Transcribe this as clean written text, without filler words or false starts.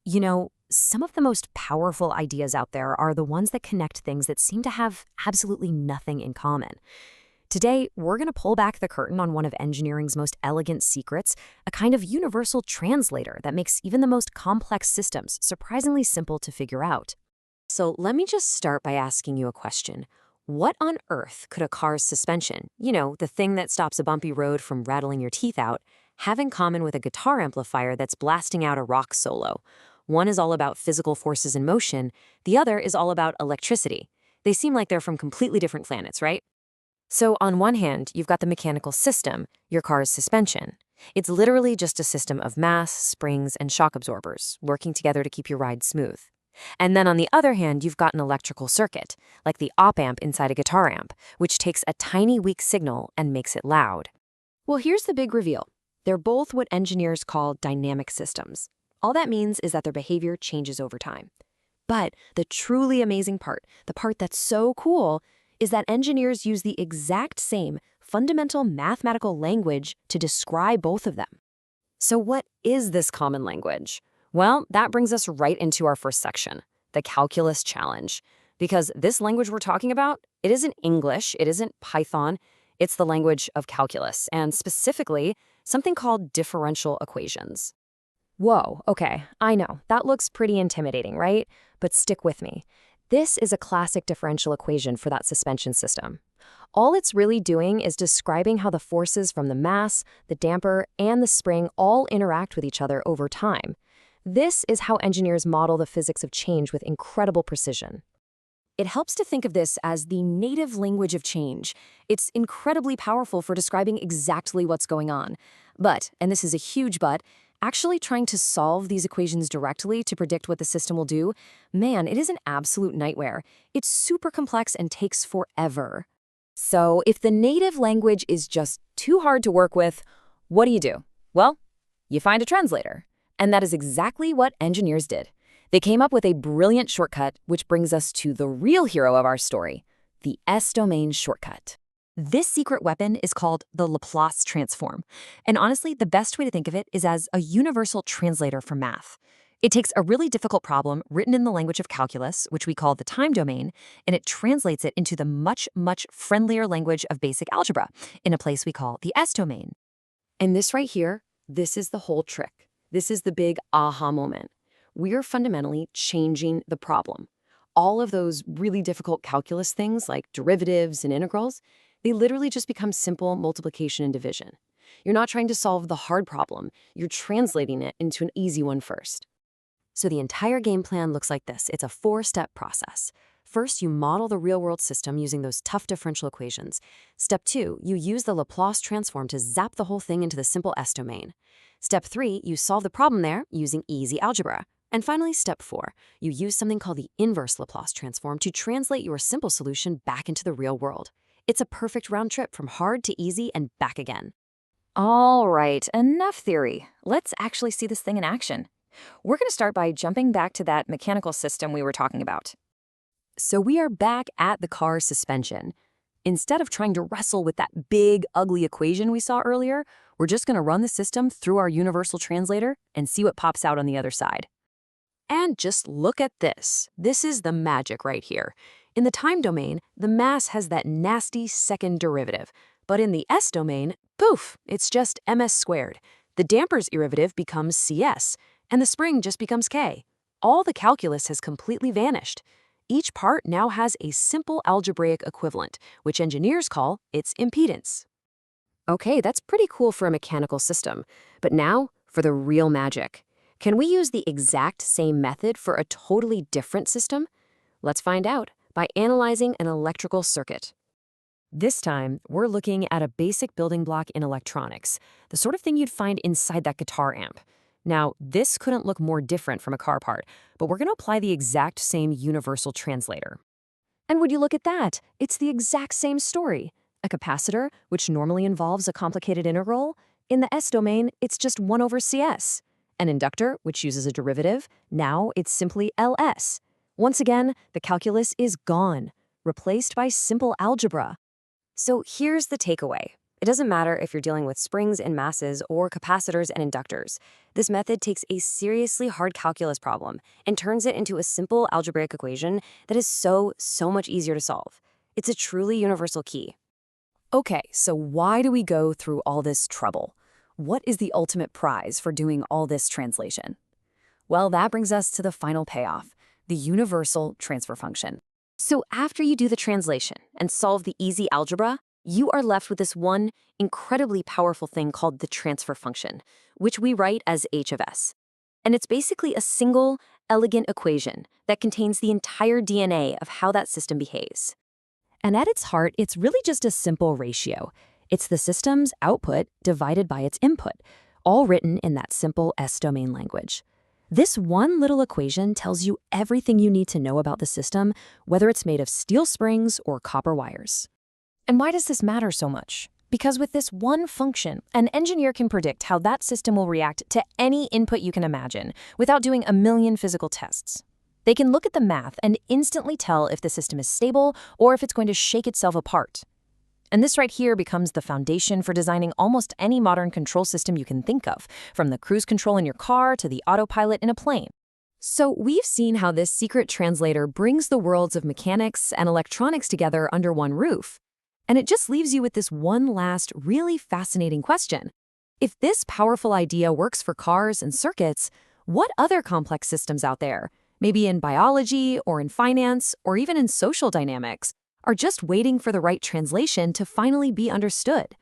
Some of the most powerful ideas out there are the ones that connect things that seem to have absolutely nothing in common. Today, we're going to pull back the curtain on one of engineering's most elegant secrets, a kind of universal translator that makes even the most complex systems surprisingly simple to figure out. So let me just start by asking you a question. What on earth could a car's suspension, the thing that stops a bumpy road from rattling your teeth out, have in common with a guitar amplifier that's blasting out a rock solo? One is all about physical forces in motion, the other is all about electricity. They seem like they're from completely different planets, right? So on one hand, you've got the mechanical system, your car's suspension. It's literally just a system of mass, springs, and shock absorbers working together to keep your ride smooth. And then on the other hand, you've got an electrical circuit, like the op-amp inside a guitar amp, which takes a tiny weak signal and makes it loud. Well, here's the big reveal. They're both what engineers call dynamic systems. All that means is that their behavior changes over time. But the truly amazing part, the part that's so cool, is that engineers use the exact same fundamental mathematical language to describe both of them. So what is this common language? Well, that brings us right into our first section, the calculus challenge. Because this language we're talking about, it isn't English, it isn't Python, it's the language of calculus, and specifically, something called differential equations. Whoa, okay, I know, that looks pretty intimidating, right? But stick with me. This is a classic differential equation for that suspension system. All it's really doing is describing how the forces from the mass, the damper, and the spring all interact with each other over time. This is how engineers model the physics of change with incredible precision. It helps to think of this as the native language of change. It's incredibly powerful for describing exactly what's going on. But, and this is a huge but, actually trying to solve these equations directly to predict what the system will do, man, it is an absolute nightmare. It's super complex and takes forever. So if the native language is just too hard to work with, what do? Well, you find a translator. And that is exactly what engineers did. They came up with a brilliant shortcut, which brings us to the real hero of our story, the S-domain shortcut. This secret weapon is called the Laplace transform. And honestly, the best way to think of it is as a universal translator for math. It takes a really difficult problem written in the language of calculus, which we call the time domain, and it translates it into the much, much friendlier language of basic algebra in a place we call the S-domain. And this right here, this is the whole trick. This is the big aha moment. We're fundamentally changing the problem. All of those really difficult calculus things like derivatives and integrals, they literally just become simple multiplication and division. You're not trying to solve the hard problem. You're translating it into an easy one first. So the entire game plan looks like this. It's a 4-step process. First, you model the real-world system using those tough differential equations. Step 2, you use the Laplace transform to zap the whole thing into the simple S-domain. Step 3, you solve the problem there using easy algebra. And finally, step 4, you use something called the inverse Laplace transform to translate your simple solution back into the real world. It's a perfect round trip from hard to easy and back again. All right, enough theory. Let's actually see this thing in action. We're going to start by jumping back to that mechanical system we were talking about. So we are back at the car's suspension. Instead of trying to wrestle with that big, ugly equation we saw earlier, we're just going to run the system through our universal translator and see what pops out on the other side. And just look at this. This is the magic right here. In the time domain, the mass has that nasty second derivative. But in the S domain, poof, it's just ms squared. The damper's derivative becomes cs, and the spring just becomes k. All the calculus has completely vanished. Each part now has a simple algebraic equivalent, which engineers call its impedance. Okay, that's pretty cool for a mechanical system. But now, for the real magic. Can we use the exact same method for a totally different system? Let's find out by analyzing an electrical circuit. This time, we're looking at a basic building block in electronics, the sort of thing you'd find inside that guitar amp. Now, this couldn't look more different from a car part, but we're going to apply the exact same universal translator. And would you look at that? It's the exact same story. A capacitor, which normally involves a complicated integral, in the S domain, it's just 1 over cs. An inductor, which uses a derivative, now it's simply ls. Once again, the calculus is gone, replaced by simple algebra. So here's the takeaway. It doesn't matter if you're dealing with springs and masses or capacitors and inductors. This method takes a seriously hard calculus problem and turns it into a simple algebraic equation that is so much easier to solve. It's a truly universal key. Okay, so why do we go through all this trouble? What is the ultimate prize for doing all this translation? Well, that brings us to the final payoff, the universal transfer function. So after you do the translation and solve the easy algebra, you are left with this one incredibly powerful thing called the transfer function, which we write as h of s. And it's basically a single, elegant equation that contains the entire DNA of how that system behaves. And at its heart, it's really just a simple ratio. It's the system's output divided by its input, all written in that simple S-domain language. This one little equation tells you everything you need to know about the system, whether it's made of steel springs or copper wires. And why does this matter so much? Because with this one function, an engineer can predict how that system will react to any input you can imagine without doing a million physical tests. They can look at the math and instantly tell if the system is stable or if it's going to shake itself apart. And this right here becomes the foundation for designing almost any modern control system you can think of, from the cruise control in your car to the autopilot in a plane. So we've seen how this secret translator brings the worlds of mechanics and electronics together under one roof. And it just leaves you with this one last really fascinating question. If this powerful idea works for cars and circuits, what other complex systems out there, maybe in biology or in finance or even in social dynamics, are just waiting for the right translation to finally be understood?